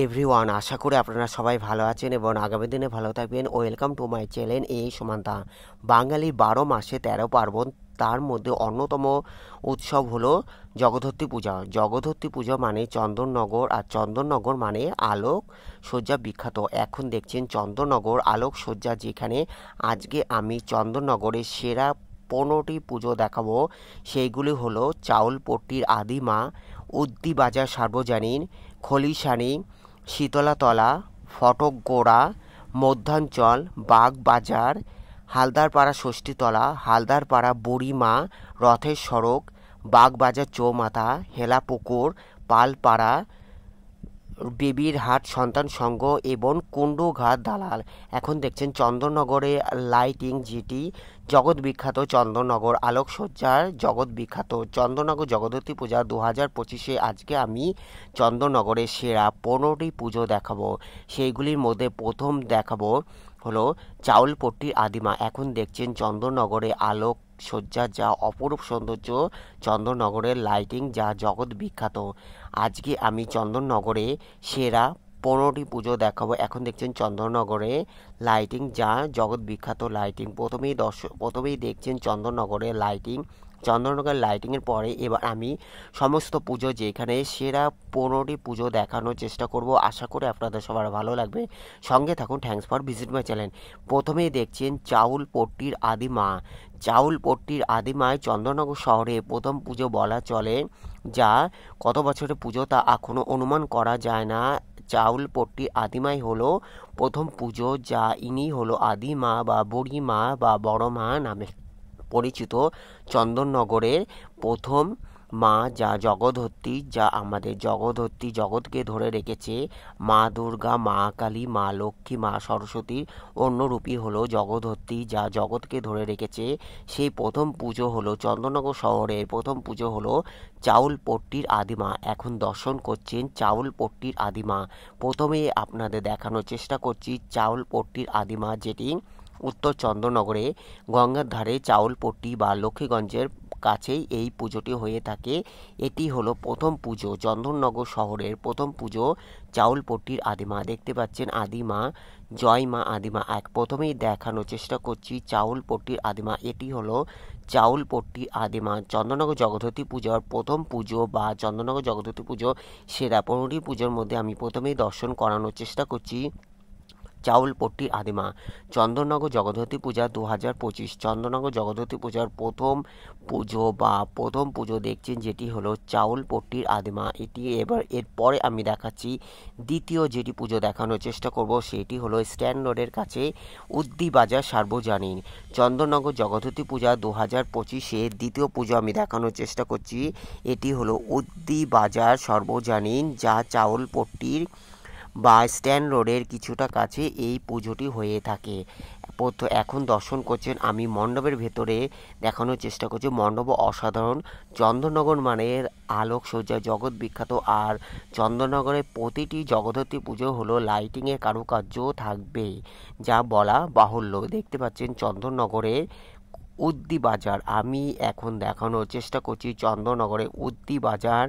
Everyone, আশা করি আপনারা সবাই ভালো আছেন এবং আগামী দিনে ভালো থাকবেন। ওয়েলকাম টু মাই চ্যানেল এই সমান্তা। বাঙালি 12 মাসে 13 পার্বণ, তার মধ্যে অন্যতম উৎসব হলো জগদ্ধত্রী পূজা। জগদ্ধত্রী পূজা মানে চন্দননগর, আর চন্দননগর মানে আলোক সজ্জা বিখ্যাত। এখন দেখছেন চন্দননগর আলোক সজ্জা, যেখানে আজকে আমি চন্দননগরের সেরা 15টি পুজো দেখাবো। সেইগুলি হলো চাউলপট্টির আদিমা, উদ্দি বাজার সার্বজনীন, খলিশানি, শীতলাতলা, ফটকগোড়া, মধ্যাঞ্চল, বাগবাজার, হালদারপাড়া ষষ্ঠীতলা, হালদারপাড়া বুড়িমা, রথের সড়ক, বাগবাজার চৌমাথা, হেলাপুকুর, পালপাড়া, বেবির হাট সন্তান সংঘ এবং কুণ্ডুঘাট দালাল। এখন দেখছেন চন্দননগরে লাইটিং, যেটি জগৎ বিখ্যাত। চন্দননগর আলোকসজ্জার জগৎ বিখ্যাত। চন্দননগর জগদ্ধত্রী পূজা 2025-এ আজকে আমি চন্দননগরের সেরা 15টি পুজো দেখাবো। সেইগুলির মধ্যে প্রথম দেখাবো হলো চাউলপট্টির আদিমা। এখন দেখছেন চন্দননগরে আলোক সজ্জা যা অপরূপ সৌন্দর্য, চন্দননগরের লাইটিং যা জগৎ বিখ্যাত। আজকে আমি চন্দননগরে সেরা 15টি পুজো দেখাবো। এখন দেখছেন চন্দননগরে লাইটিং যা জগৎ বিখ্যাত লাইটিং। প্রথমেই দেখছেন চন্দননগরে লাইটিং। চন্দননগর লাইটিংয়ের পরে এবার আমি সমস্ত পুজো, যেখানে সেরা 15টি পুজো দেখানোর চেষ্টা করব। আশা করি আপনাদের সবার ভালো লাগবে। সঙ্গে থাকুন। Thanks for visit my channel. প্রথমেই দেখছেন চাউলপট্টির আদিমা। চাউলপট্টির আদিমায় চন্দননগর শহরে প্রথম পুজো বলা চলে, যা কত বছরের পুজো তা এখনও অনুমান করা যায় না। চাউলপট্টির আদিমাই হলো প্রথম পুজো, যা ইনি হলো আদিমা বা বুড়িমা বা বড় মা নামে পরিচিত। চন্দননগরের প্রথম মা যা জগদ্ধত্রী, যা আমাদের জগদ্ধত্রী জগৎকে ধরে রেখেছে। মা দুর্গা, মা কালী, মা লক্ষ্মী, মা সরস্বতীর অন্য রূপই হলো জগদ্ধত্রী, যা জগৎকে ধরে রেখেছে। সেই প্রথম পুজো হলো চন্দননগর শহরের প্রথম পুজো হলো চাউলপট্টির আদিমা। এখন দর্শন করছেন চাউলপট্টির আদিমা। প্রথমে আপনাদের দেখানোর চেষ্টা করছি চাউলপট্টির আদিমা, যেটি উত্তর চন্দননগরে গঙ্গার ধারে চাউলপট্টি বা লক্ষ্মীগঞ্জের কাছেই এই পুজোটি হয়ে থাকে। এটি হলো প্রথম পুজো, চন্দননগর শহরের প্রথম পুজো চাউলপট্টির আদিমা। দেখতে পাচ্ছেন আদিমা, জয় মা আদিমা। প্রথমেই দেখানোর চেষ্টা করছি চাউলপট্টির আদিমা। এটি হলো চাউলপট্টির আদিমা। চন্দননগর জগদ্ধত্রী পূজার প্রথম পুজো বা চন্দননগর জগদ্ধত্রী পুজো সেরা 15টি পুজোর মধ্যে আমি প্রথমেই দর্শন করানোর চেষ্টা করছি চাউলপট্টির আদিমা। চন্দননগর জগদ্ধত্রী পূজা 2025। চন্দননগর জগদ্ধত্রী পূজার প্রথম পুজো বা প্রথম পুজো দেখছেন, যেটি হলো চাউলপট্টির আদিমা। এরপরে আমি দেখাচ্ছি দ্বিতীয় যেটি পুজো দেখানোর চেষ্টা করব, সেটি হলো স্ট্যান্ড রোডের কাছে উদ্দি বাজার সার্বজনীন। চন্দননগর জগদ্ধত্রী পূজা 2025-এর দ্বিতীয় পুজো আমি দেখানোর চেষ্টা করছি। এটি হলো উদ্দি বাজার সার্বজনীন, যা চাউলপট্টির বা স্ট্যান্ড রোডের কিছুটা কাছে এই পুজোটি হয়ে থাকে। এখন দর্শন করছেন আমি মণ্ডপের ভেতরে দেখানোর চেষ্টা করছি। মণ্ডপ অসাধারণ। চন্দননগর মানের আলোকসজ্জা জগৎ বিখ্যাত। আর চন্দননগরের প্রতিটি জগদ্ধত্রী পুজো হলো লাইটিংয়ের কারুকার্য থাকবে, যা বলা বাহুল্য। দেখতে পাচ্ছেন চন্দননগরের উদ্দি বাজার। আমি এখন দেখানোর চেষ্টা করছি চন্দননগরে উদ্দি বাজার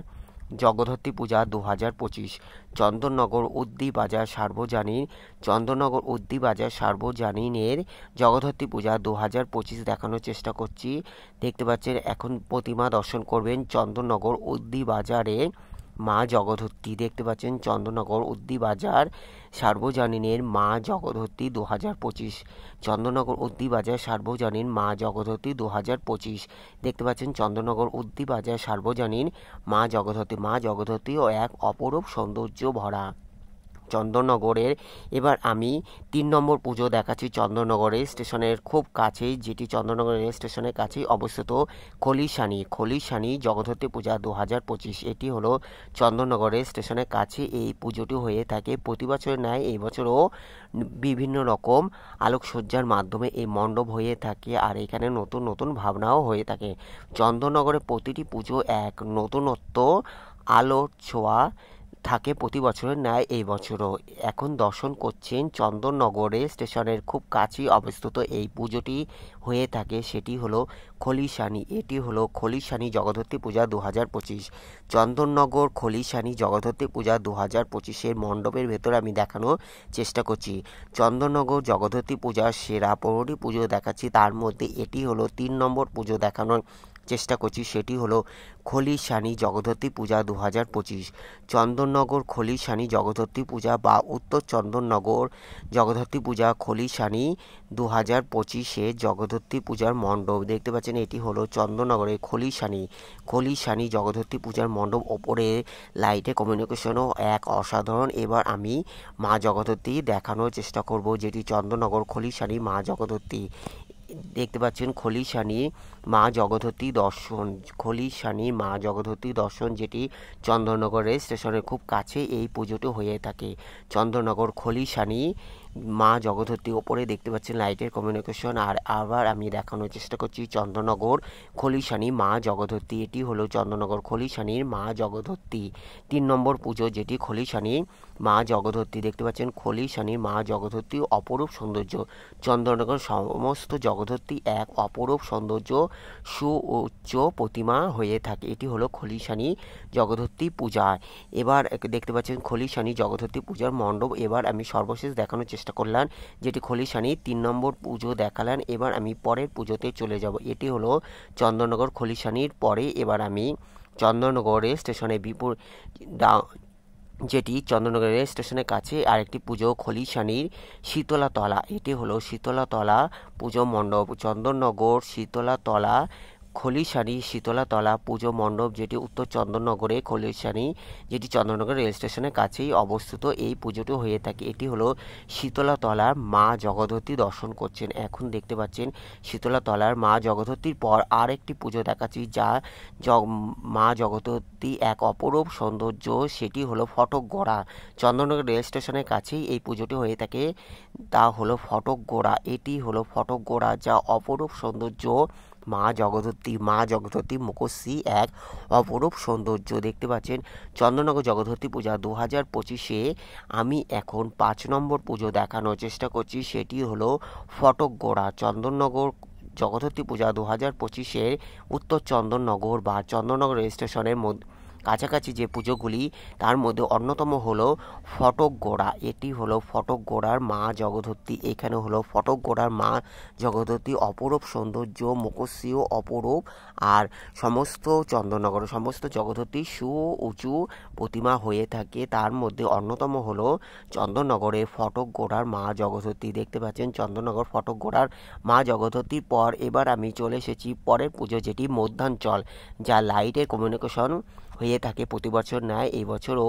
জগদ্ধত্রী পূজা 2025। চন্দননগর উদ্দি বাজার সার্বজনীন। চন্দননগর উদ্দি বাজার সার্বজনীনের জগদ্ধত্রী পূজা 2025 দেখানোর চেষ্টা করছি। দেখতে পাচ্ছেন এখন প্রতিমা দর্শন করবেন চন্দননগর উদ্দি বাজারে মা জগদ্ধত্রী। দেখতে পাচ্ছেন চন্দননগর উদ্দি বাজার সার্বজনীনের মা জগদ্ধত্রী 2025। চন্দননগর উদ্দি বাজার সার্বজনীন মা জগদ্ধত্রী 2025। দেখতে পাচ্ছেন চন্দননগর উদ্দি বাজার সার্বজনীন মা জগদ্ধত্রী। মা জগদ্ধত্রীও এক অপরূপ সৌন্দর্য ভরা। চন্দননগরের এবার আমি 3 নম্বর পুজো দেখাচ্ছি চন্দননগরের স্টেশনের খুব কাছেই, যেটি চন্দননগর রেল স্টেশনের কাছেই অবস্থিত খলিশানি জগদ্ধত্রী পূজা 2025। এটি হলো চন্দননগরের স্টেশনের কাছে এই পুজোটি হয়ে থাকে। প্রতি বছরের ন্যায় এই বছরও বিভিন্ন রকম আলোকসজ্জার মাধ্যমে এই মণ্ডপ হয়ে থাকে, আর এখানে নতুন নতুন ভাবনাও হয়ে থাকে। চন্দননগরের প্রতিটি পুজো এক নতুনত্ব, আলোর ছোঁয়া থাকে প্রতি বছরের ন্যায় এই বছরও। এখন দর্শন করছেন চন্দননগরে স্টেশনের খুব কাছেই অবস্থিত এই পুজোটি হয়ে থাকে, সেটি হলো খলিশানি। এটি হলো খলিশানি জগদ্ধাত্রী পূজা 2025। চন্দননগর খলিশানি জগদ্ধাত্রী পূজা 2025-এর মণ্ডপের ভেতরে আমি দেখানোর চেষ্টা করছি। চন্দননগর জগদ্ধাত্রী পূজার সেরা 15টি পুজো দেখাচ্ছি, তার মধ্যে এটি হলো 3 নম্বর পুজো দেখানোর চেষ্টা করছি, সেটি হলো খলিশানি জগদ্ধাত্রী পূজা 2025। চন্দননগর খলিশানি জগদ্ধাত্রী পূজা বা উত্তর চন্দননগর জগদ্ধাত্রী পূজা খলিশানি 2025-এ জগদ্ধাত্রী পূজার মণ্ডপ দেখতে পাচ্ছেন। এটি হলো চন্দননগরের খলিশানি জগদ্ধাত্রী পূজার মণ্ডপ। ওপরে লাইটে কমিউনিকেশনও এক অসাধারণ। এবার আমি মা জগদ্ধাত্রী দেখানোর চেষ্টা করব, যেটি চন্দননগর খলিশানি মা জগদ্ধাত্রী দেখতে পাচ্ছেন। খলিশানি মা জগদ্ধাত্রী দর্শন, খলিশানি মা জগদ্ধাত্রী দর্শন, যেটি চন্দননগর রেল স্টেশনের খুব কাছে এই পুজোটি হয়ে থাকে। চন্দননগর খলিশানি মা জগদ্ধাত্রী, ওপরে দেখতে পাচ্ছেন লাইটের কমিউনিকেশন। আর আবার আমি দেখানোর চেষ্টা করছি চন্দননগর খলিশানি মা জগদ্ধাত্রী। এটি হলো চন্দননগর খলিশানির মা জগদ্ধাত্রী 3 নম্বর পুজো, যেটি খলিশানি মা জগদ্ধাত্রী দেখতে পাচ্ছেন। খলিশানি মা জগদ্ধাত্রী অপরূপ সৌন্দর্য। চন্দননগর সমস্ত জগদ্ধাত্রী এক অপরূপ সৌন্দর্য সুউচ্চ প্রতিমা হয়ে থাকে। এটি হলো খলিশানি জগদ্ধাত্রী পূজা। এবার দেখতে পাচ্ছেন খলিশানি জগদ্ধাত্রী পূজার মণ্ডপ। এবার আমি সর্বশেষ দেখানোর চেষ্টা করলাম, যেটি খলিশানি 3 নম্বর পুজো দেখালাম। এবার আমি পরের পুজোতে চলে যাব। এটি হলো চন্দননগর খলিশানির পরে এবার আমি চন্দননগর রেল স্টেশনে যেটি চন্দননগর রেল স্টেশনের কাছে আরেকটি পুজো খলিশানির শীতলাতলা। এটি হলো শীতলাতলা পুজো মণ্ডপ। চন্দননগর শীতলাতলা খলিশানি শীতলাতলা পুজো মণ্ডপ, যেটি উত্তর চন্দননগরে খলিশানি, যেটি চন্দননগর রেল স্টেশনের কাছেই অবস্থিত এই পুজোটি হয়ে থাকে। এটি হলো শীতলাতলার মা জগদ্ধাত্রী দর্শন করছেন। এখন দেখতে পাচ্ছেন শীতলাতলার মা জগদ্ধাত্রীর পর আরেকটি পুজো দেখাচ্ছি, যা মা জগদ্ধাত্রী এক অপরূপ সৌন্দর্য, সেটি হলো ফটকগড়া। চন্দননগর রেল স্টেশনের কাছেই এই পুজোটি হয়ে থাকে, তা হলো ফটকগড়া। এটি হলো ফটকগড়া, যা অপরূপ সৌন্দর্য। মা জগদ্ধাত্রী মুখশ্রী এক অপরূপ সৌন্দর্য দেখতে পাচ্ছেন। চন্দননগর জগদ্ধাত্রী পূজা 2025-এ আমি এখন 5 নম্বর পুজো দেখানোর চেষ্টা করছি, সেটি হলো ফটকগড়া। চন্দননগর জগদ্ধাত্রী পূজা 2025-এর উত্তর চন্দননগর বা চন্দননগর রেল স্টেশনের কাছাকাছি যে পুজোগুলি, তার মধ্যে অন্যতম হলো ফটকগড়া। এটি হলো ফটকগড়ার মা জগদ্ধাত্রী। এখানে হলো ফটকগড়ার মা জগদ্ধাত্রী অপরূপ সৌন্দর্য, মুখশ্রীও অপরূপ। আর সমস্ত চন্দননগরের সমস্ত জগদ্ধাত্রী উঁচু প্রতিমা হয়ে থাকে, তার মধ্যে অন্যতম হলো চন্দননগরের ফটকগড়ার মা জগদ্ধাত্রী দেখতে পাচ্ছেন। চন্দননগর ফটকগড়ার মা জগদ্ধাত্রীর পর এবার আমি চলে এসেছি পরের পুজো, যেটি মধ্যাঞ্চল, যা লাইটের কমিউনিকেশন হয়ে থাকে প্রতি বছর ন্যায় এই বছরও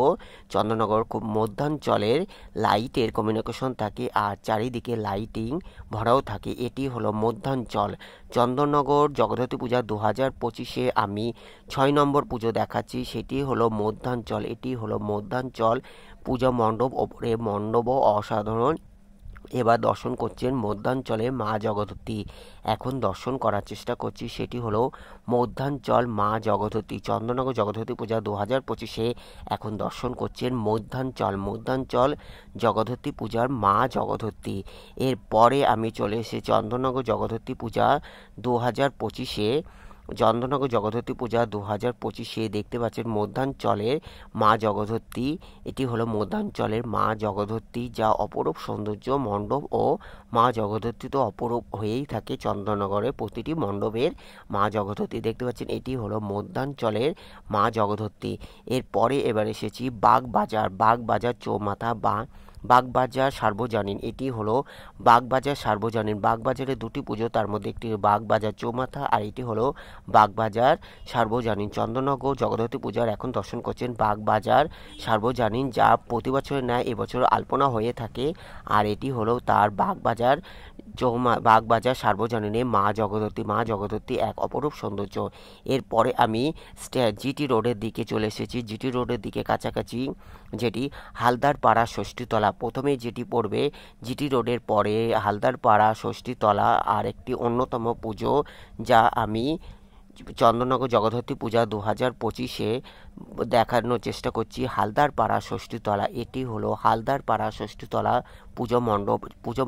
চন্দননগর মধ্যাঞ্চলের লাইটের কমিউনিকেশন থাকে আর চারিদিকে লাইটিং ভরাও থাকে। এটি হলো মধ্যাঞ্চল। চন্দননগর জগদ্ধাত্রী পূজা 2025-এ আমি 6 নম্বর পুজো দেখাচ্ছি, সেটি হলো মধ্যাঞ্চল। এটি হলো মধ্যাঞ্চল পূজা মণ্ডপ। ওপরে মণ্ডপও অসাধারণ। এবার দর্শন করছেন মধ্যাঞ্চলে মা জগদ্ধাত্রী। এখন দর্শন করার চেষ্টা করছি, সেটি হলো মধ্যাঞ্চল মা জগদ্ধাত্রী। চন্দননগর জগদ্ধাত্রী পূজা 2025-এ এখন দর্শন করছেন মধ্যাঞ্চল জগদ্ধাত্রী পূজার মা জগদ্ধাত্রী। এরপরে আমি চলে এসেছি চন্দননগর জগদ্ধাত্রী পূজা 2025-এ। চন্দননগর জগদ্ধাত্রী পূজা 2025-এ দেখতে পাচ্ছেন মধ্যাঞ্চলের মা জগদ্ধাত্রী। এটি হলো মধ্যাঞ্চলের মা জগদ্ধাত্রী, যা অপরূপ সৌন্দর্য। মণ্ডপ ও মা জগদ্ধাত্রী তো অপরূপ হয়েই থাকে চন্দননগরের প্রতিটি মণ্ডপের মা জগদ্ধাত্রী দেখতে পাচ্ছেন। এটি হলো মধ্যাঞ্চলের মা জগদ্ধাত্রী। এরপরে এবার এসেছি বাগবাজার চৌমাথা বা বাগবাজার সার্বজনীন। এটি হলো বাগবাজার সার্বজনীন। বাগবাজারে দুটি পুজো, তার মধ্যে একটি বাগবাজার চৌমাথা আর এটি হলো বাগবাজার সার্বজনীন। চন্দননগর জগদ্ধাত্রী পূজার এখন দর্শন করছেন বাগবাজার সার্বজনীন, যা প্রতি বছরের ন্যায় এবছর আলপনা হয়ে থাকে। আর এটি হলো তার বাগবাজার সার্বজনীনে মা জগদ্ধাত্রী এক অপরূপ সৌন্দর্য। এরপরে আমি জিটি রোডের দিকে চলে এসেছি, জিটি রোডের দিকে কাছাকাছি, যেটি হালদারপাড়া ষষ্ঠীতলা। প্রথমে যেটি পড়বে জিটি রোডের পরে হালদারপাড়া ষষ্ঠীতলা আর একটি অন্যতম পুজো, যা আমি চন্দননগর জগদ্ধাত্রী পূজা 2025-এ দেখানোর চেষ্টা করছি হালদারপাড়া ষষ্ঠীতলা। এটি হলো হালদারপাড়া ষষ্ঠীতলা পুজো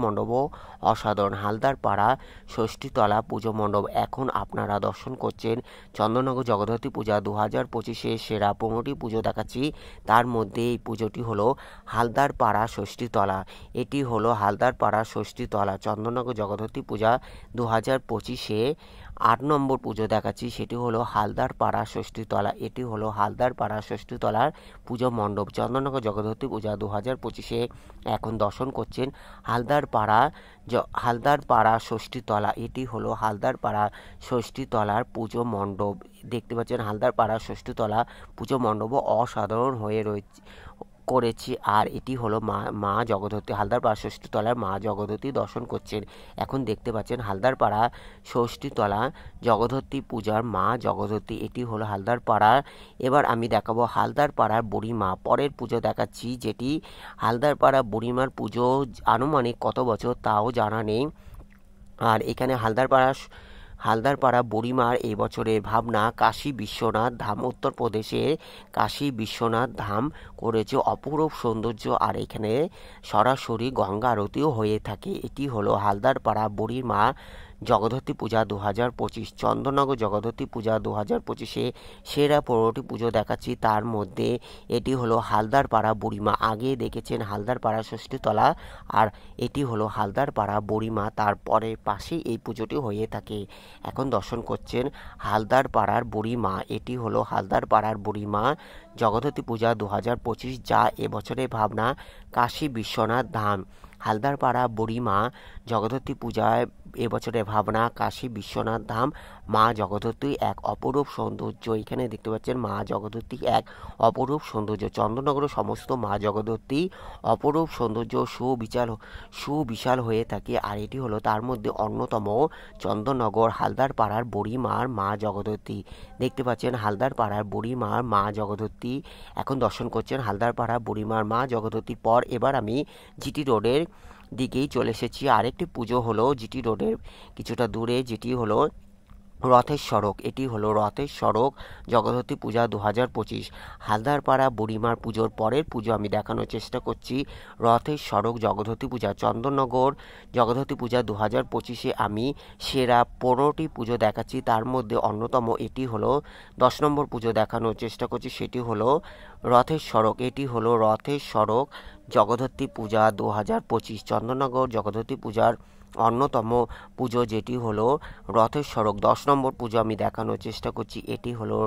মণ্ডপও অসাধারণ। হালদারপাড়া ষষ্ঠীতলা পুজো মণ্ডপ এখন আপনারা দর্শন করছেন চন্দননগর জগদ্ধাত্রী পূজা 2025-এ সেরা 15টি পুজো দেখাচ্ছি। তার মধ্যে এই পুজোটি হলো হালদারপাড়া ষষ্ঠীতলা। এটি হলো হালদারপাড়া ষষ্ঠীতলা চন্দননগর জগদ্ধাত্রী পূজা 2025-এ 8 নম্বর পুজো দেখাচ্ছি, সেটি হলো হালদারপাড়া ষষ্ঠীতলা। এটি হলো হালদারপাড়া ষষ্ঠীতলার পুজো মণ্ডপ চন্দননগর জগদ্ধাত্রী পূজা 2025-এ এখন দর্শন করছেন হালদারপাড়া ষষ্ঠীতলা। এটি হলো হালদারপাড়া ষষ্ঠীতলার পুজো মণ্ডপ। দেখতে পাচ্ছেন হালদারপাড়া ষষ্ঠীতলা পুজো মণ্ডপও অসাধারণ হয়ে করেছি। আর এটি হলো মা জগদ্ধাত্রী, হালদারপাড়া ষষ্ঠীতলার মা জগদ্ধাত্রী দর্শন করছেন। এখন দেখতে পাচ্ছেন হালদারপাড়া ষষ্ঠীতলা জগদ্ধাত্রী পূজার মা জগদ্ধাত্রী। এটি হলো হালদারপাড়া। এবার আমি দেখাবো হালদারপাড়ার বুড়িমা। পরের পুজো দেখাচ্ছি, যেটি হালদারপাড়া বুড়িমার পুজো আনুমানিক কত বছর তাও জানা নেই। আর এখানে হালদারপাড়া বুড়িমার এই বছরের ভাবনা কাশী বিশ্বনাথ ধাম, উত্তরপ্রদেশের কাশী বিশ্বনাথ ধাম করেছে অপরূপ সৌন্দর্য। আর এখানে সরাসরি গঙ্গা আরতিও হয়ে থাকে। এটি হলো হালদারপাড়া বুড়িমা জগদ্ধাত্রী পূজা 2025। চন্দননগর জগদ্ধাত্রী পূজা 2025-এ সেরা 15টি পুজো দেখাচ্ছি। তার মধ্যে এটি হলো হালদারপাড়া বুড়িমা। আগে দেখেছেন হালদারপাড়া ষষ্ঠীতলা, আর এটি হলো হালদারপাড়া বুড়িমা। তারপরে পাশেই এই পুজোটি হয়ে থাকে। এখন দর্শন করছেন হালদারপাড়ার বুড়িমা। এটি হলো হালদারপাড়ার বুড়িমা জগদ্ধাত্রী পূজা 2025, যা এবছরের ভাবনা কাশী বিশ্বনাথ ধাম। হালদারপাড়া বুড়িমা জগদ্ধাত্রী পূজায় এবছরের ভাবনা কাশী বিশ্বনাথ ধাম। মা জগদ্ধাত্রী এক অপরূপ সৌন্দর্য। এখানে দেখতে পাচ্ছেন মা জগদ্ধাত্রী এক অপরূপ সৌন্দর্য। চন্দননগরের সমস্ত মা জগদ্ধাত্রী অপরূপ সৌন্দর্য সুবিশাল হয়ে থাকে। আর এটি হলো তার মধ্যে অন্যতম চন্দননগর হালদারপাড়ার বুড়িমার মা জগদ্ধাত্রী। দেখতে পাচ্ছেন হালদারপাড়ার বুড়িমার মা জগদ্ধাত্রী। এখন দর্শন করছেন হালদারপাড়া বুড়িমার মা জগদ্ধাত্রীর পর এবার আমি জিটি রোডের দিকেই চলে এসেছি। আরেকটি পুজো হলো জিটি রোডের কিছুটা দূরে, যেটি হলো রথের সড়ক। এটি হলো রথের সড়ক জগদ্ধাত্রী পূজা 2025। হালদারপাড়া বুড়িমার পুজোর পরের পুজো আমি দেখানোর চেষ্টা করছি রথের সড়ক জগদ্ধাত্রী পূজা। চন্দননগর জগদ্ধাত্রী পূজা 2025-এ আমি সেরা 15টি পুজো দেখাচ্ছি। তার মধ্যে অন্যতম এটি হলো 10 নম্বর পুজো দেখানোর চেষ্টা করছি, সেটি হলো রথের সড়ক। এটি হলো রথের সড়ক জগদ্ধাত্রী পূজা 2025। চন্দননগর জগদ্ধাত্রী পূজার অন্যতম পুজো যেটি হলো রথের সড়ক। 10 নম্বর পুজো আমি দেখানোর চেষ্টা করছি। এটি হলো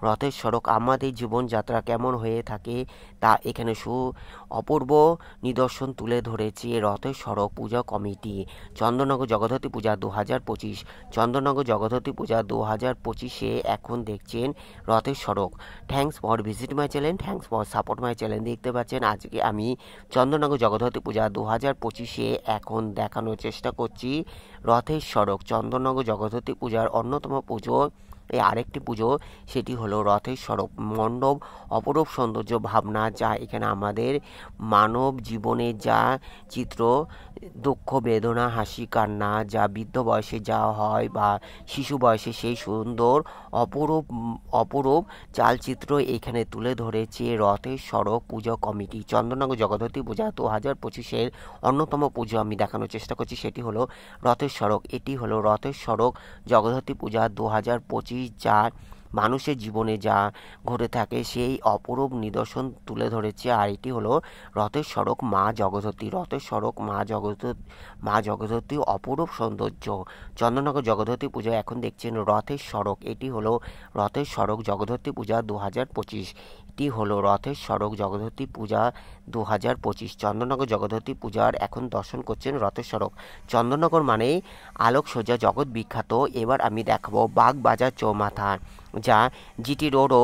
রথের সড়ক। আমাদের জীবনযাত্রা কেমন হয়ে থাকে তা এখানে অপূর্ব নিদর্শন তুলে ধরেছে রথের সড়ক পূজা কমিটি। চন্দননগর জগদ্ধাত্রী পূজা 2025। চন্দননগর জগদ্ধাত্রী পূজা 2025-এ এখন দেখছেন রথের সড়ক। Thanks for visit my channel, thanks for support my channel. দেখতে পাচ্ছেন আজকে আমি চন্দননগর জগদ্ধাত্রী পূজা 2025-এ এখন দেখানোর চেষ্টা করছি রথের সড়ক। চন্দননগর জগদ্ধাত্রী পূজার অন্যতম পুজো এই আরেকটি পুজো, সেটি হলো রথের সড়ক মণ্ডপ। অপরূপ সৌন্দর্য ভাবনা, যা এখানে আমাদের মানব জীবনে যা চিত্র, দুঃখ বেদনা হাসি কান্না, যা বৃদ্ধ বয়সে যা হয় বা শিশু বয়সে সেই সুন্দর অপরূপ চালচিত্র এখানে তুলে ধরেছে রথের সড়ক পুজো কমিটি। চন্দননগর জগদ্ধাত্রী পূজা 2025-এর অন্যতম পুজো আমি দেখানোর চেষ্টা করছি, সেটি হলো রথের সড়ক। এটি হলো রথের সড়ক জগদ্ধাত্রী পূজা 2025, যা মানুষের জীবনে যা ঘটে থাকে সেই অপরূপ নিদর্শন তুলে ধরেছে। আর এটি হলো রথের সড়ক মা জগদ্ধাত্রী। রথের সড়ক মা জগদ্ধাত্রী অপরূপ সৌন্দর্য। চন্দননগর জগদ্ধাত্রী পূজা এখন দেখছেন রথের সড়ক। এটি হলো রথের সড়ক জগদ্ধাত্রী পূজা 2025। এটি হলো রথের সড়ক জগদ্ধাত্রী পূজা 2025। চন্দননগর জগদ্ধাত্রী পূজার এখন দর্শন করছেন রথের সড়ক। চন্দননগর মানে আলোকসজ্জা জগৎ বিখ্যাত। এবার আমি দেখাবো বাগবাজার চৌমাথা, যা জিটি রোড ও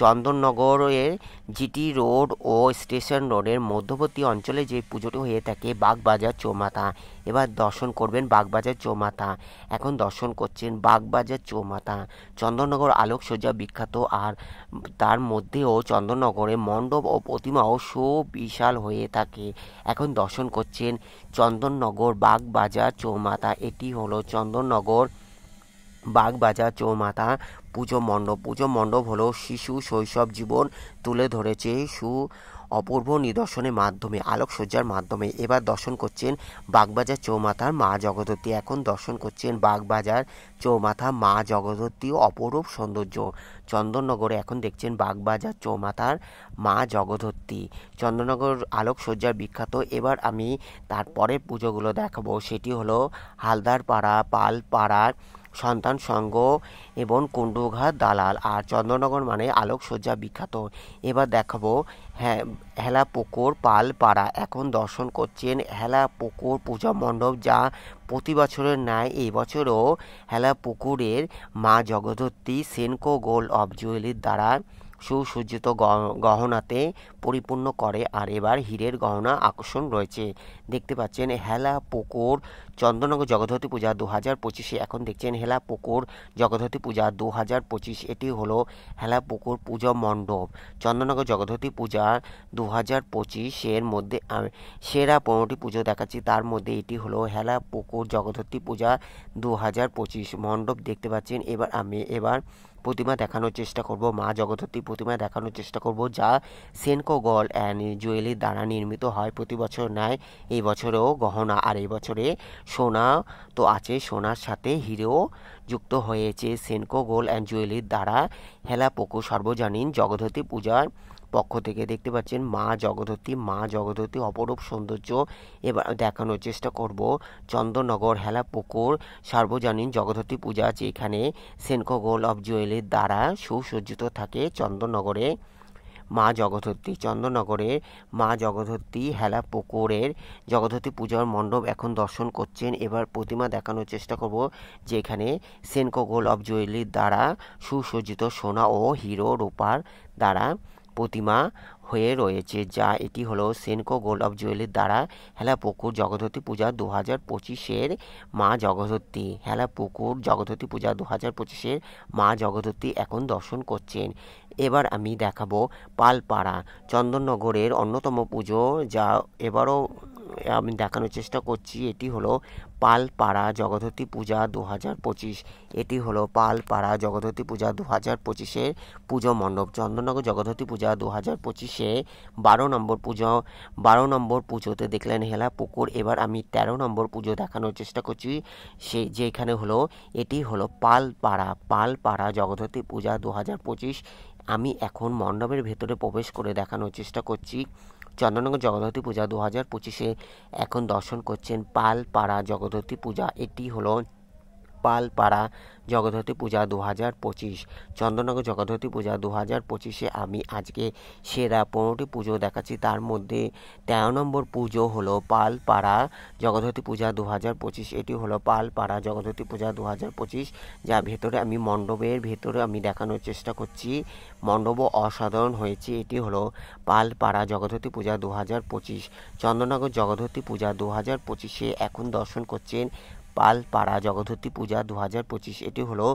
চন্দননগরের জিটি রোড ও স্টেশন রোডের মধ্যবর্তী অঞ্চলে যে পুজোটি হয়ে থাকে বাগবাজার চৌমাথা। এবার দর্শন করবেন বাগবাজার চৌমাথা। এখন দর্শন করছেন বাগবাজার চৌমাথা। চন্দননগর আলোকসজ্জা বিখ্যাত, আর তার মধ্যেও চন্দননগরে মণ্ডপ ও প্রতিমাও সুবিশাল হয়ে থাকে। এখন দর্শন করছেন চন্দননগর বাগবাজার চৌমাথা। এটি হলো চন্দননগর বাগবাজার চৌমাথা পুজো মণ্ডপ হলো শিশু শৈশব জীবন তুলে ধরেছে অপূর্ব নিদর্শনের মাধ্যমে, আলোকসজ্জার মাধ্যমে। এবার দর্শন করছেন বাগবাজার চৌমাথার মা জগদ্ধাত্রী। এখন দর্শন করছেন বাগবাজার চৌমাথা মা জগদ্ধাত্রী অপরূপ সৌন্দর্য। চন্দননগরে এখন দেখছেন বাগবাজার চৌমাথার মা জগদ্ধাত্রী। চন্দননগর আলোকসজ্জার বিখ্যাত। এবার আমি তারপরের পুজোগুলো দেখাবো, সেটি হলো হালদারপাড়া, পালপাড়া, সন্তান সংঘ এবং কুণ্ডুঘাট দালাল। আর চন্দননগর মানে আলোকসজ্জা বিখ্যাত। এবার দেখাবো হেলাপুকুর পালপাড়া। এখন দর্শন করছেন হেলাপুকুর পূজা মণ্ডপ, যা প্রতি বছরের ন্যায় এই বছরও হেলাপুকুরের মা জগদ্ধাত্রী সেনকো গোল্ড অফ জুয়েলারির দ্বারা সুসজ্জিত গহনাতে পরিপূর্ণ করে। আর এবার হীরের গহনা আকর্ষণ রয়েছে। দেখতে পাচ্ছেন হেলাপুকুর চন্দননগর জগদ্ধাত্রী পূজা 2025। এখন দেখছেন হেলাপুকুর জগদ্ধাত্রী পূজা 2025। এটি হলো হেলাপুকুর পূজা মণ্ডপ। চন্দননগর জগদ্ধাত্রী পূজা 2025-এর মধ্যে সেরা 15টি পুজো দেখাচ্ছি, তার মধ্যে এটি হলো হেলাপুকুর জগদ্ধাত্রী পূজা 2025 মণ্ডপ। দেখতে পাচ্ছেন। এবার প্রতিমা দেখানোর চেষ্টা করব, মা জগদ্ধাত্রী প্রতিমা দেখানোর চেষ্টা করব, যা সেনকো গোল্ড অ্যান্ড জুয়েলারি দ্বারা নির্মিত হয়। প্রতি বছর ন্যায় এই বছরেও গহনা, আর এই বছরে সোনা তো আছে, সোনার সাথে হিরেও যুক্ত হয়েছে সেনকো গোল্ড অ্যান্ড জুয়েলারির দ্বারা। হেলাপুকুর সর্বজনীন জগদ্ধাত্রী পূজার পক্ষ থেকে। দেখতে পাচ্ছেন মা জগদ্ধাত্রী অপরূপ সৌন্দর্য। এবার দেখানোর চেষ্টা করব চন্দননগর হেলাপুকুর সার্বজনীন জগদ্ধাত্রী পূজা, যেখানে সেনকো গোল্ড অফ জুয়েলারির দ্বারা সুসজ্জিত থাকে চন্দননগরে মা জগদ্ধাত্রী। চন্দননগরের মা জগদ্ধাত্রী হেলাপুকুরের জগদ্ধাত্রী পূজার মণ্ডপ এখন দর্শন করছেন। এবার প্রতিমা দেখানোর চেষ্টা করব, যেখানে সেনকো গোল্ড অফ জুয়েলারির দ্বারা সুসজ্জিত সোনা ও হিরো রূপার দ্বারা প্রতিমা হয়ে রয়েছে, যা এটি হলো সেনকো গোল্ড অফ জুয়েলারির দ্বারা হেলাপুকুর জগদ্ধাত্রী পূজা 2025-এর মা জগদ্ধাত্রী। হেলাপুকুর জগদ্ধাত্রী পূজা 2025-এর মা জগদ্ধাত্রী এখন দর্শন করছেন। এবার আমি দেখাবো পালপাড়া চন্দননগরের অন্যতম পুজো, যা এবারও আমি দেখানোর চেষ্টা করছি। এটি হলো পালপাড়া জগদ্ধাত্রী পূজা 2025। এটি হলো পালপাড়া জগদ্ধাত্রী পূজা 2025-এর পুজো মণ্ডপ। চন্দননগর জগদ্ধাত্রী পূজা 2025-এ 12 নম্বর পুজোতে দেখলেন হেলাপুকুর। এবার আমি 13 নম্বর পুজো দেখানোর চেষ্টা করছি, যেখানে হলো এটি হলো পালপাড়া জগদ্ধাত্রী পূজা 2025। আমি এখন মণ্ডপের ভেতরে প্রবেশ করে দেখানোর চেষ্টা করছি। চন্দননগর জগদ্ধাত্রী পূজা 2025-এ এখন দর্শন করছেন পালপাড়া জগদ্ধাত্রী পূজা। এটি হলো পালপাড়া জগদ্ধাত্রী পূজা 2025। চন্দননগর জগদ্ধাত্রী পূজা 2025-এ আমি আজকে সেরা 15টি পুজো দেখাচ্ছি, তার মধ্যে 13 নম্বর পুজো হলো পালপাড়া জগদ্ধাত্রী পূজা 2025। এটি হলো পালপাড়া জগদ্ধাত্রী পূজা 2025, যা আমি মণ্ডপের ভেতরে আমি দেখানোর চেষ্টা করছি। মণ্ডপও অসাধারণ হয়েছে। এটি হলো পালপাড়া জগদ্ধাত্রী পূজা 2025। চন্দননগর জগদ্ধাত্রী পূজা 2025-এ এখন দর্শন করছেন পালপাড়া জগদ্ধাত্রী পূজা 2025। এটি হলো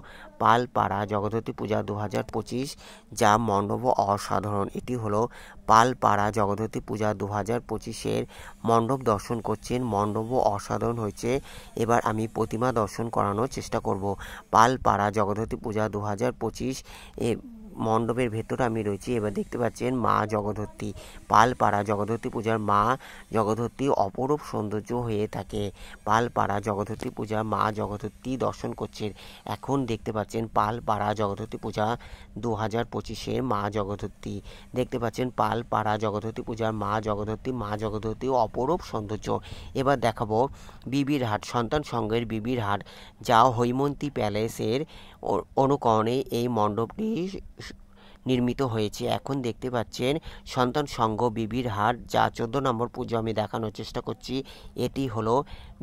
পালপাড়া জগদ্ধাত্রী পূজা 2025, যা মণ্ডপও অসাধারণ। এটি হলো পালপাড়া জগদ্ধাত্রী পূজা 2025-এর মণ্ডপ দর্শন করছেন। মণ্ডপও অসাধারণ হয়েছে। এবার আমি প্রতিমা দর্শন করানোর চেষ্টা করব। পালপাড়া জগদ্ধাত্রী পূজা 2025 মণ্ডপের ভেতরে আমি রয়েছি। এবার দেখতে পাচ্ছেন মা জগদ্ধাত্রী। পালপাড়া জগদ্ধাত্রী পূজার মা জগদ্ধাত্রী অপরূপ সৌন্দর্য হয়ে থাকে। পালপাড়া জগদ্ধাত্রী পূজা মা জগদ্ধাত্রী দর্শন করছেন। এখন দেখতে পাচ্ছেন পালপাড়া জগদ্ধাত্রী পূজা 2025-এর মা জগদ্ধাত্রী। দেখতে পাচ্ছেন পালপাড়া জগদ্ধাত্রী পূজার মা জগদ্ধাত্রী অপরূপ সৌন্দর্য। এবার দেখাবো বিবির হাট, সন্তান সংঘের বিবির হাট, যা হৈমন্তী প্যালেসের অনুকরণে এই মণ্ডপটি নির্মিত হয়েছে। এখন দেখতে পাচ্ছেন সন্তান সংঘ বিবির হাট, যা 14 নম্বর পুজো আমি দেখানোর চেষ্টা করছি। এটি হলো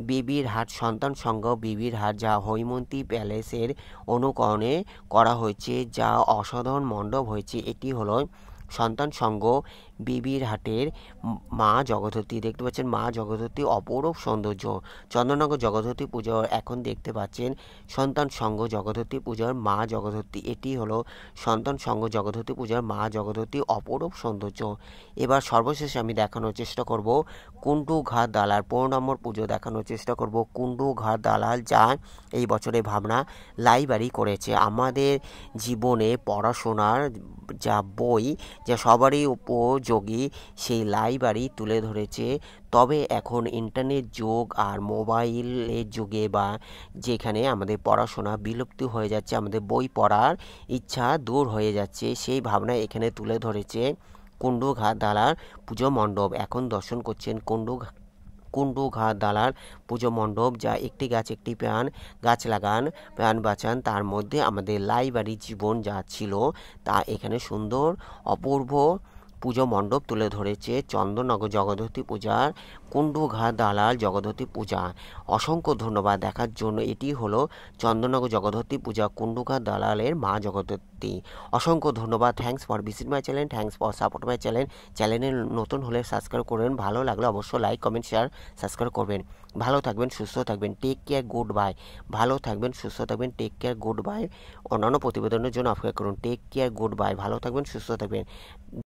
বিবির হাট, সন্তান সংঘ বিবির হাট, যা হৈমন্তী প্যালেসের অনুকরণে করা হয়েছে, যা অসাধারণ মণ্ডপ হয়েছে। এটি হলো সন্তান সংঘ বিবির হাটের মা জগদ্ধত্রী। দেখতে পাচ্ছেন মা জগদ্ধত্রী অপরূপ সৌন্দর্য। চন্দননগর জগদ্ধত্রী পুজো এখন দেখতে পাচ্ছেন সন্তান সংঘ জগদ্ধত্রী পূজার মা জগদ্ধত্রী। এটি হলো সন্তান সংঘ জগদ্ধত্রী পূজার মা জগদ্ধত্রী অপরূপ সৌন্দর্য। এবার সর্বশেষে আমি দেখানোর চেষ্টা করব কুন্ডু ঘাট দালাল 15 নম্বর পুজো দেখানোর চেষ্টা করব। কুন্ডু ঘাট দালাল যা এই বছরে ভাবনা লাইব্রেরি করেছে। আমাদের জীবনে পড়াশোনার যা বই যা সবারই উপযোগী সেই লাইব্রেরি তুলে ধরেছে। তবে এখন ইন্টারনেট যুগ আর মোবাইলের যুগে বা যেখানে আমাদের পড়াশোনা বিলুপ্তি হয়ে যাচ্ছে, আমাদের বই পড়ার ইচ্ছা দূর হয়ে যাচ্ছে, সেই ভাবনা এখানে তুলে ধরেছে কুন্ডু ঘাট দালাল পুজো মণ্ডপ। এখন দর্শন করছেন কুন্ডু ঘাট দালাল পুজো মণ্ডপ, যা একটি গাছ একটি প্রাণ, গাছ লাগান প্রাণ বাঁচান। তার মধ্যে আমাদের লাইব্রেরি জীবন যা ছিল তা এখানে সুন্দর অপূর্ব পুজো মণ্ডপ তুলে ধরেছে চন্দননগর জগদ্ধত্রী পূজার কুন্ডু ঘাট দালাল জগদ্ধত্রী পূজা। অসংখ্য ধন্যবাদ দেখার জন্য। এটি হলো চন্দননগর জগদ্ধত্রী পূজা কুন্ডু ঘাট দালালের মা জগদ্ধত্রী। অসংখ্য ধন্যবাদ। Thanks for visit my channel, thanks for support my channel. চ্যানেলে নতুন হলে সাবস্ক্রাইব করবেন, ভালো লাগলে অবশ্যই লাইক কমেন্ট শেয়ার সাবস্ক্রাইব করবেন। ভালো থাকবেন, সুস্থ থাকবেন, টেক কেয়ার, গুড বাই। ভালো থাকবেন, সুস্থ থাকবেন, টেক কেয়ার, গুড বাই। অন্যান্য প্রতিবেদনের জন্য অপেক্ষা করুন। Take care, good bye. ভালো থাকবেন, সুস্থ থাকবেন।